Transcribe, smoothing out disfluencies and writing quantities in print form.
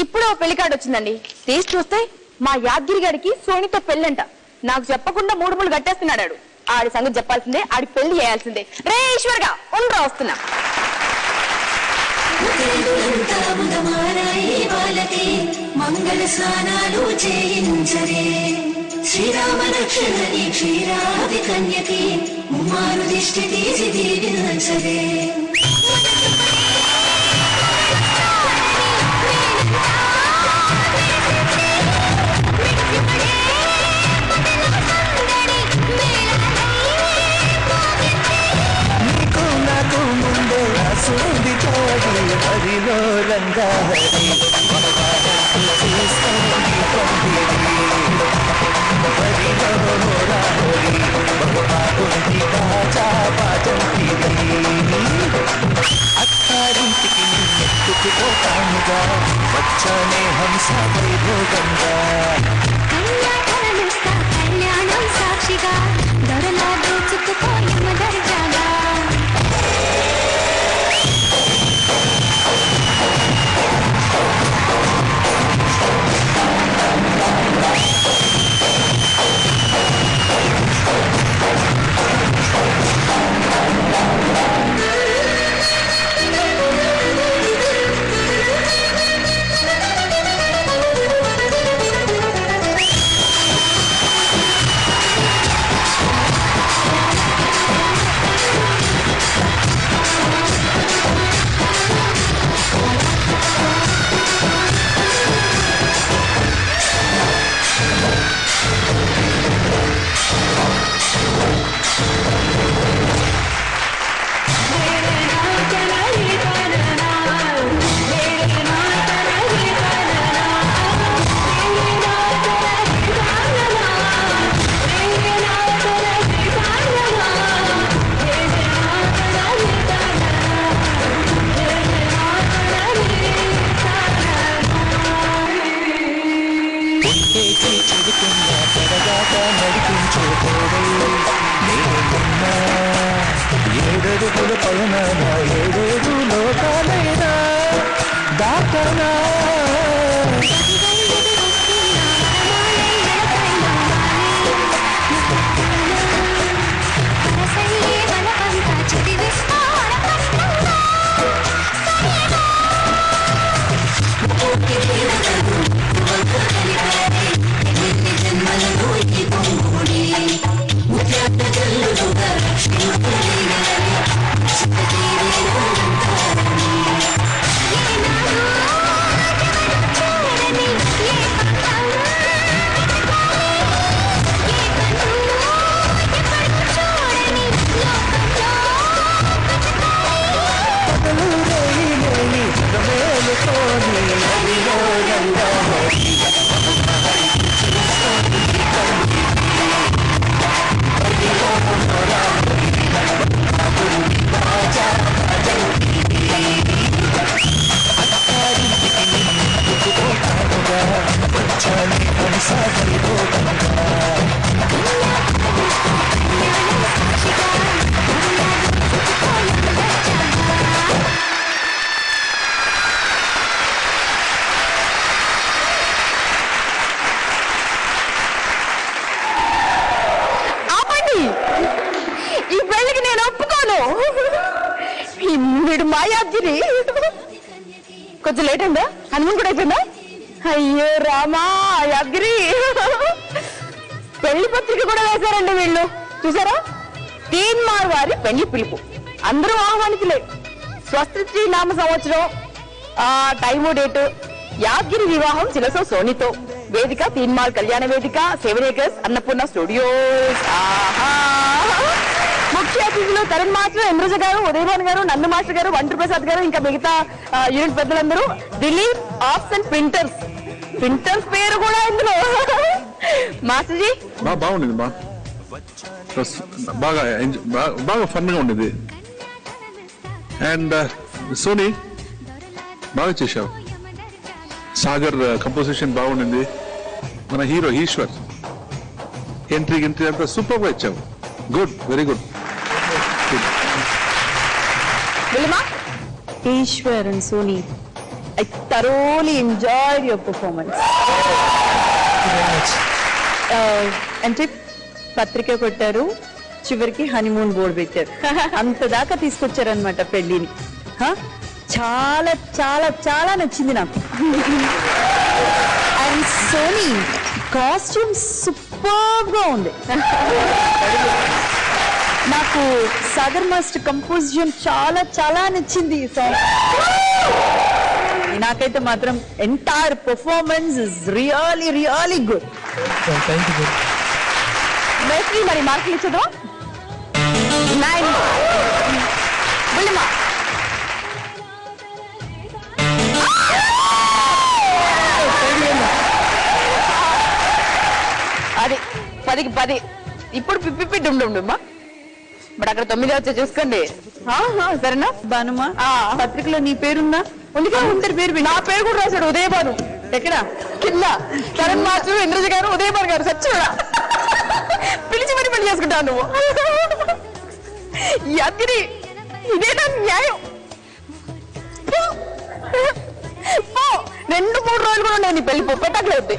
ఇప్పుడు పెళ్లి కార్డు వచ్చిందండి. తీసి చూస్తే మా యాదగిరి గారికి సోనితో పెళ్ళంట. నాకు చెప్పకుండా 3 ముళ్ళు కట్టేస్తున్నాడు. ఆడి సంగతి చెప్పాల్సిందే, ఆడి పెళ్లి చేయాల్సిందే. రే ఈశ్వర్గా ఉండరా, వస్తున్నా. మంగళ స్నానాలు చేయించరే శ్రీరామ రక్షణని క్షీరాది కన్యకి ముమ్మారు దిష్టి తీసి దీవించరే. నీకు నాకు ముందే రాసుంది తోడి హరిలో రంగాహరి అత్తారింటికి ఎత్తుకుపోతానుగా వచ్చానే హంస వైభోగంగా కళ్యాణం సాక్షిగా దొరలా దోచుకుపోయమ్మ దర్జాగా. ఏడడుగుల పైన 7 లోకాలైనా దాటనా వీడు మా యాదగిరి. కొంచెం లేట్ అయిందా? హనుమాన్ కూడా అయిపోయిందా? అయ్యో రామా యాదగిరి. పెళ్లి పత్రిక కూడా వేశారండి వీళ్ళు, చూసారా? తీన్మార్ వారి పెళ్లి పిలుపు, అందరూ ఆహ్వానితులే. స్వస్తి నామ సంవత్సరం, టైము డేటు, యాదగిరి వివాహం చిలసో సోనితో, వేదిక తీన్మార్ కళ్యాణ వేదిక, 7 acres అన్నపూర్ణ స్టూడియోస్. ముఖ్య అతిథులు తరుణ్ మాస్టర్, ఇంద్రజ గారు, ఉదయభాన్ గారు, నందు మాస్టర్ గారు, వంటూ ప్రసాద్ గారు, ఇంకా మిగతా యూనిట్ పెద్దలందరూ. Dilip arts and printers, printers పేరు కూడా ఇందులో. మాస్టర్ జీ బాగుంది, బాగా ఫన్ గా ఉండేది. అండ్ సోనీ బాగా చేశావు. సాగర్ కంపోజిషన్ బాగుండింది. మన హీరో ఈశ్వర్ ఎంట్రీ అంతా సూపర్ గా ఇచ్చావు. Good, very good. Vilma, Ishwar and Soni, I thoroughly enjoyed your performance. అంటే పత్రిక కొట్టారు, చివరికి హనీమూన్ బోర్డు పెట్టారు. అంత దాకా తీసుకొచ్చారనమాట పెళ్లిని. చాలా చాలా చాలా నచ్చింది నాకు. అండ్ సోనీ కాస్ట్యూమ్ సూపర్ గా ఉంది. నాకు సాగర్ మాస్టర్ కంపోజిషన్ చాలా చాలా నచ్చింది ఈ సాంగ్. నాకైతే మాత్రం entire performance is really really good. మరి మార్కులు ఇచ్చదా? 9. అది 10కి 10. ఇప్పుడు పిప్పి డుమ్డుమ్మా. బట్ అక్కడ 9 వచ్చే చూసుకోండి. సరేనా బానుమా? పత్రికలో నీ పేరుందా? ఉందిగా అందరి పేరు. నా పేరు కూడా రాశాడు, ఉదయభాను. ఎక్కడ? కింద. కరణ్ మాస్టర్, ఇంద్రజ గారు, ఉదయభాను గారు. సచ్చిడా పిలిచి మరి పెళ్లి చేసుకుంటావు నువ్వు. యాద్గిరి, ఇదేనా న్యాయం? 2-3 రోజులు కూడా ఉండవు నీ పెళ్లి. పెట్టట్లేదు.